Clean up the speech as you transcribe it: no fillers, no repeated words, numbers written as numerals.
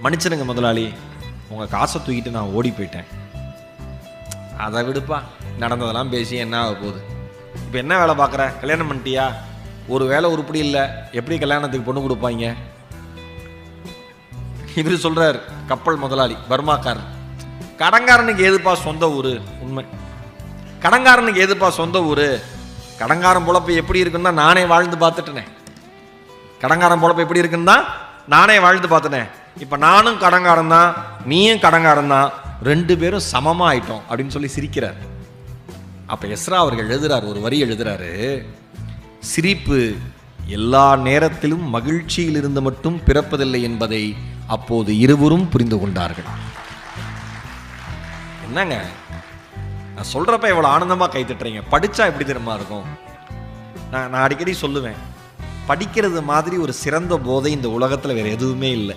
மன்னிச்சிடுங்க முதலாளி, உங்கள் காசை தூக்கிட்டு நான் ஓடி போயிட்டேன். அதை விடுப்பா, நடந்ததெல்லாம் பேசி என்ன ஆக போகுது? இப்போ என்ன வேலை பார்க்குற? கல்யாணம் பண்ணிட்டியா? ஒரு வேலை உருப்படி இல்லை, எப்படி கல்யாணத்துக்கு பொண்ணு கொடுப்பாங்க? இவர் சொல்கிறார், கப்பல் முதலாளி பர்மாக்காரர், கடங்காரனுக்கு ஏதுப்பா சொந்த ஊர்? உண்மை, கடங்காரனுக்கு ஏதுப்பா சொந்த ஊர்? கடங்காரன் பொழப்பு எப்படி இருக்குன்னா நானே வாழ்ந்து பார்த்துட்டேனே. கடங்காரன் பொழப்பு எப்படி இருக்குன்னா நானே வாழ்ந்து பார்த்துட்டேன். இப்போ நானும் கடங்காரன் தான், நீயும் கடங்காரன் தான், 2 பேரும் சமமாக ஆயிட்டோம் அப்படின்னு சொல்லி சிரிக்கிறார். அப்போ எஸ்ரா அவர்கள் எழுதுறார், ஒரு வரி எழுதுறாரு, சிரிப்பு எல்லா நேரத்திலும் மகிழ்ச்சியில் இருந்து மட்டும் பிறப்பதில்லை என்பதை அப்போது இருவரும் புரிந்து கொண்டார்கள். என்னங்க நான் சொல்றப்ப இவ்வளவு ஆனந்தமா கை தட்டுறீங்க? படிச்சா எப்படி தெரியுமா இருக்கும்? நான் அடிக்கடி சொல்லுவேன், படிக்கிறது மாதிரி ஒரு சிறந்த போதை இந்த உலகத்துல வேற எதுவுமே இல்லை.